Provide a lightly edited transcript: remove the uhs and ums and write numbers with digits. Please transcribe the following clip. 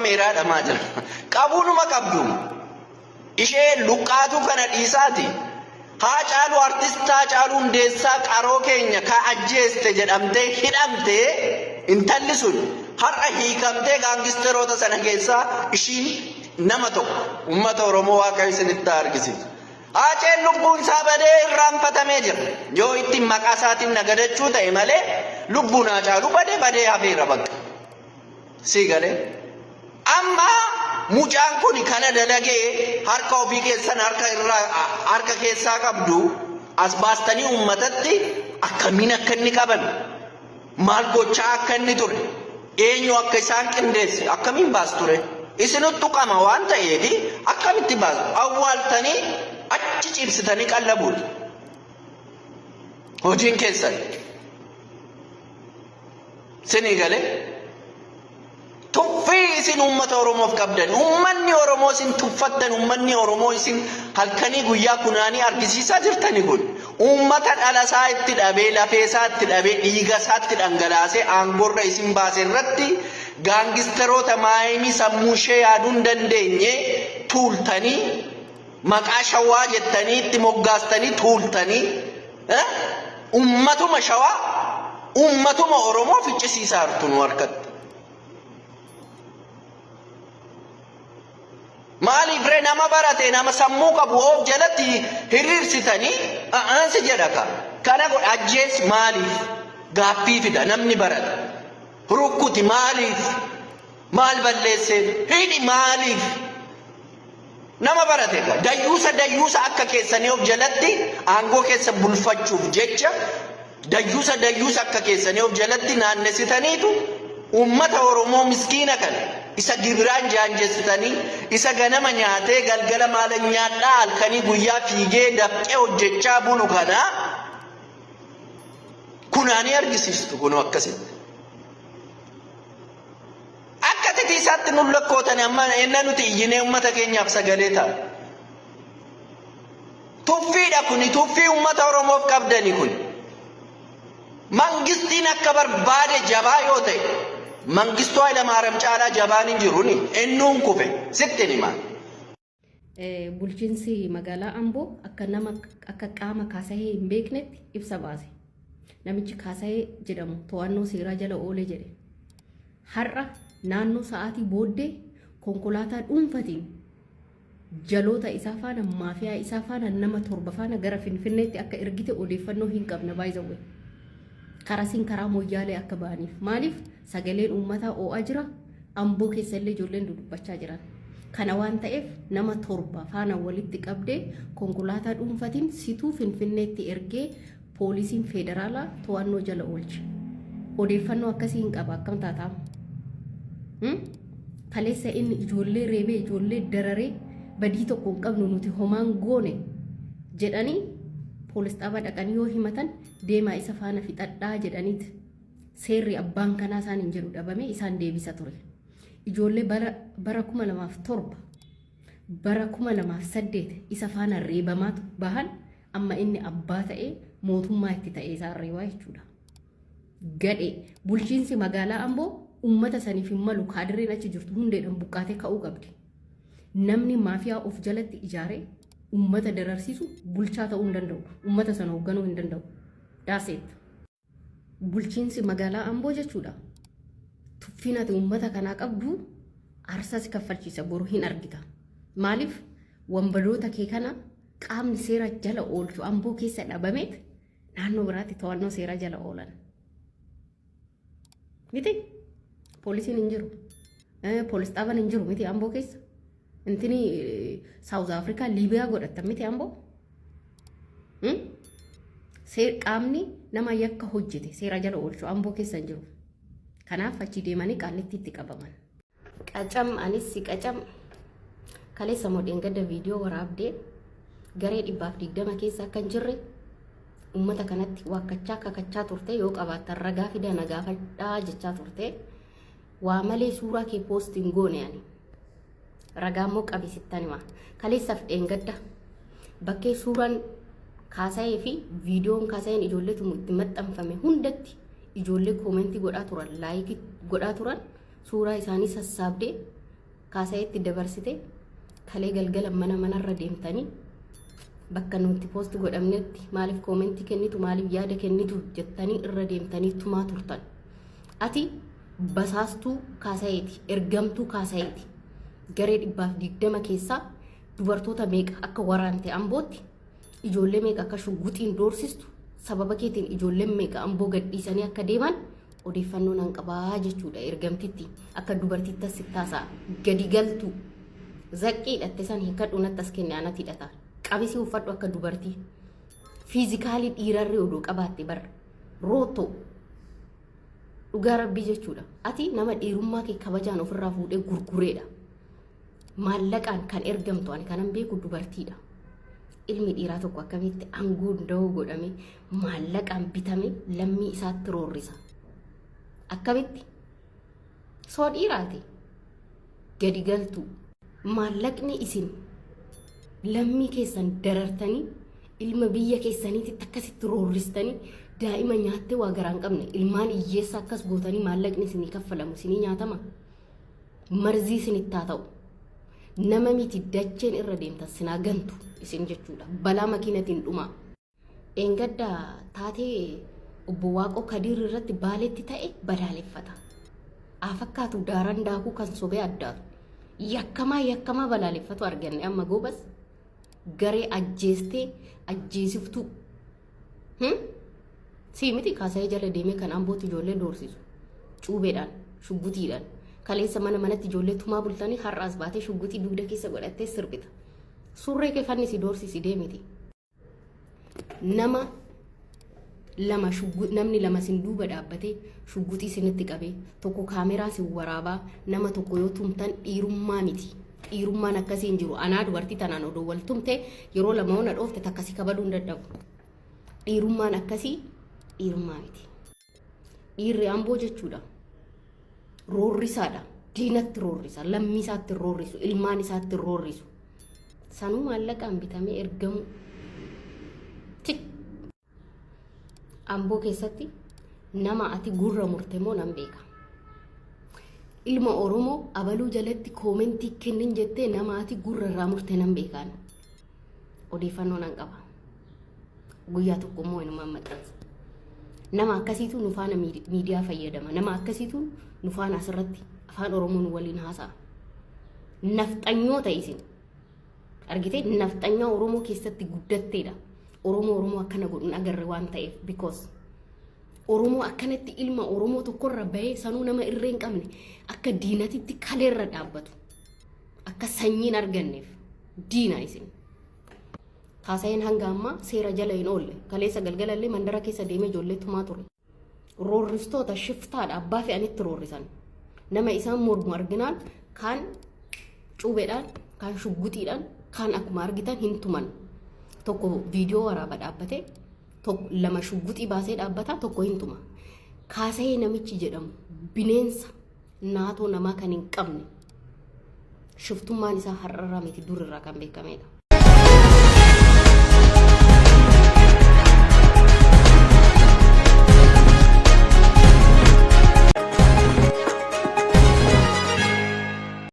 meeraadha maa jira qabuunuma qabdu ishee luqqaatu kana dhiisaati haa caalu artistaa caalu hundeessaa qaroo keenya ka ajjeeste jedhamtee hidhamtee intalli sun har'a hiikamtee gaangisteroota sana keessaa ishiin nama tokko ummata Oromoo Waaqayyo isinitti argisiisa. Haaceen lubbuun isaa badee irraanfatamee jira. Yoo itti maqaa isaatiin nagadachuu ta'e malee lubbuun Haacaaluu badee hafeera bakka. Sii galee. Amma mucaan kun kana dalagee harka ofii keessan harka keessaa qabdu as baastanii uummatatti akkamiin akka inni qaban maal gochaa akka inni ture eenyu akka isaan qindeesse akkamiin baas ture isinuttu qama waan ta'eef akkamitti baasu awwaaltanii achi ciibsitanii qallabuudha hojiin keessan sinii galee tuffii isin uummata Oromoof qabdan uummanni Oromoo isin tuffattan uummanni Oromoo isin halkanii guyyaa kunaanii argisiisaa jirtani kun uummata dhalasaa itti dhabee lafeesaa itti dhabee dhiigasaa itti dhangalaasee aangorra isin baase irratti gaangisteroota maayimii sammuu ishee yaaduu hin dandeenye tuultanii maqaa shawaa jettanii itti moggaastanii tuultanii uummatuma shawaa uummatuma Oromoo ficcisiisaa jirtu nu harkatti. Maaliif ree nama barate nama sammuu qabu of jalatti hiriirsitanii aansi jedhaka kana ajjees maaliif gaaffii fida namni barate rukkuti maaliif maal balleesse hidhi maaliif nama barate dayyuusa akka keessanii of jalatti aangoo keessa bulfachuuf jecha dayyuusa akka keessanii of jalatti naannessitaniitu ummata Oromoo miskiina kana isa gibiraan jaanjessitanii isa ganama nyaatee galgala maala nyaadhaa halkanii guyyaa fiigee dafqee hojjechaa bulu kana kunaanii argisiistu kunu akkasitti akka titiisaatti nu lakkootani amma enna nuti iyyinee ummata keenyaaf sagalee ta'a tuffiidha kuni tuffii ummata Oromoof qabdani kun mangistiin akka barbaade jabaa yoo ta'e Mangistuu Hayilamaariyaam caalaa jabaan hin jiruni ennuun kufe sitti nima. Bulchiinsi magaalaa Amboo akka qaama kaasahee hin beeknetti ibsa baase. Namichi kaasahee jedhamu to'annoo seeraa jala oolee jedhe. Har'a naannoo sa'aatii booddee konkolaataa dhuunfatiin jaloota isaa faana maafiyaa isaa faana nama 7 faana gara Finfinneetti akka ergite odeeffannoo hin qabne baay'ee. Karasiin karaa moyyaalee akka ba'aniif maaliif sagaleen uummataa oo'aa jira Amboo keessallee ijoolleen dudubbachaa jiran kana waan ta'eef nama 7 faana walitti qabdee konkolaataa dhuunfatiin situu Finfinneetti ergee poolisiin federaalaa to'annoo jala oolche odeeffannoo akkasii hin qaba akkam taataam kaleessa inni ijoollee reebee ijoollee dararee badii tokko hin qabnu nuti homaan goone jedhanii Polis dhaabaa dhaqanii yoo himatan deemaa isa faana fixadhaa jedhaniiti seerri abbaan kanaa isaan hin jedhu dhabame isaan deebisa ture. Ijoollee bara 2007 bara 2008 isa faana reebamaatu bahan amma inni abbaa ta'ee mootummaa itti ta'ee isaan reebaa jechuudha. Gadhee bulchiinsi magaalaa Amboo uummata saniif hin malu kaadireen achi jirtu hundeedhaan buqqaatee ka'uu qabdi. Namni maafiyaa of jalatti ijaaree ummata dararsiisu bulchaa ta'uu hin danda'u ummata sana hoogganuu hin danda'u daaseet bulchiinsi magaalaa Amboo jechuudha tuffiinati ummata kanaa qabdu aarsaas kaffalchiisa boru hin argita maaliif wambadoota kee kana qaamni seera jala oolchu Amboo keessa dhabameet naannoo biraatti to'annoo seera jala oolan miti poolisiin hin jiru poolis dhaabaan hin jiru miti Amboo keessa Intini South Africa, Libya godhatta miti Amboo. Qaamni nama yakka hojjete seera jala oolchu Amboo keessa hin jiru. Kanaaf achi deemanii qaalitti itti qabaman. Qacam anis si qacam kaleessa modeen gadda viidiyoo waraabdee garee 120 keessa akka hin jirre uummata kanatti waakkachaa kakachaa turte yoo qabaatan ragaa fida nagaafadhaa jechaa turte waa malee suuraa kee poostiin goone ani. Ragaammoo qabisittani ma kaleessaaf dheengadda bakkee suuraan kaasa'ee fi viidiyoon kaasa'een ijoolleetu itti maxxanfame hundatti ijoollee koomentii godhaa turan laayikii godhaa turan suuraa isaanii sassaabdee kaasayetti dabarsite kalee galgala manarra deemtanii bakka nuti post godhamnetti maaliif koomentii kennitu maaliif yaada kennitu jettanii irra deemtanii tumaa turtan. Ati basaastuu kaasayeeti, ergamtuu kaasayeeti. Garee 120 keessaa dubartoota meeqa akka waraante Ambootti, ijoollee meeqa akka shugguxiin doorsistu, sababa keetiin ijoolleen meeqa Amboo gadhiisanii akka deeman odeeffannoo nan qabaa jechuudha. Ergamtitti akka dubartiitti sittaasaa gadi galtu zaqqii hidhatte san hiikadhu natti as kenne anatti hidhata. Qabisi uffadhu akka dubartii fiizikaalii dhiirarri odoo qabaatte bar rootoo dhugaa rabbii jechuudha. Ati nama dhiirummaa kee kabajaan ofirraa fuudhee gurgureedha. Maallaqaan kan ergamtu ani kanan beeku dubartiidha. Ilmi dhiiraa tokko akkamitti aangoo da'oo godhame maallaqaan bitame lammii isaatti roorrisa. Akkamitti soo dhiiraati gadi galtu maallaqni isin lammii keessan darartanii ilma biyya keessaniitti akkasitti roorristanii daa'ima nyaattee waa garaan qabne ilmaan hiyyeessa akkas gootanii maallaqni isinii kaffalamu isinii nyaatama. Marzii isinitti haa ta'u nama miti dacheen irra deemtan sinaa gantu isin jechuudha. Balaa makiinatiin dhumaa. Eengadda taatee obbo Waaqoo Kadiir irratti baaleetti ta'e balaaleffata. Afakkaatu daaran daakuu kan sobee addaatu. Yakkamaa balaaleffatu arganne amma goobas garee ajjeestee ajjeesiftuu. Si miti kaasa'ee jala deemee kan Ambootti ijoollee doorsisu. Cuubeedhaan, shuggutiidhaan. Kaleessa manatti ijoollee tumaa bultanii har'aas baatee shuggutii dugda keessa godhattee sirbita. Surree kee fannisi doorsisi deemiti. Namni lama sin duuba dhaabbatee shuggutii sinitti qabee tokko kaameraa sin waraabaa nama tokko yoo tumtan dhiirummaa miti. Dhiirummaan akkasiin jiru. Anaa dubartii tanaan odoo wal tumte yeroo lama ona dhoofte takkasii kabaduu hin dadhabu. Dhiirummaan akkasii dhiirummaa miti. Dhiirri Amboo jechuudha. Roorrisaadha. Diinatti roorrisa. Lammii isaatti roorrisu. Ilmaan isaatti roorrisu. Sanuu maallaqaan bitamee ergamu. Amboo keessatti nama ati gurra murte moo nan beeka. Ilma Oromoo abaluu jalatti koomentii kennin jettee nama ati gurra irraa murte nan beekaan. Odeeffannoo nan qaba. Guyyaa tokko immoo inumaan maxxansa. Nama akkasiitu nu faana miidiyaa fayyadama. Nama akkasiitu nu faana asirratti afaan Oromoon waliin haasa'a. Nafxanyoota isin argitee nafxanyaa Oromoo keessatti guddatteedha. Oromoo akkana godhuun agarre waan ta'eef because Oromoo akkanatti ilma Oromoo tokkorra bahee sanuu nama irreen qabne akka diinatitti kaleerra dhaabbatu akka sanyiin arganneef diina isin. Kaasa'een hanga ammaa seera jala hin oolle kaleessa galgalallee mandara keessa deemee ijoollee tumaa ture. Roorristoota shiftaadha abbaa fe'anitti roorrisan. Nama isaan mormu arginaan kaan cuubeedhaan kaan shuggutiidhaan kaan akkuma argitan hin tuman. Tokko viidiyoo waraaba dhaabbate tokko lama shugguxii baasee dhaabbata tokko hin tuma. Kaasa'ee namichi jedhamu bineensa naatoo namaa kan hin qabne shiftummaan isaa har'arraa miti durirraa kan beekamedha.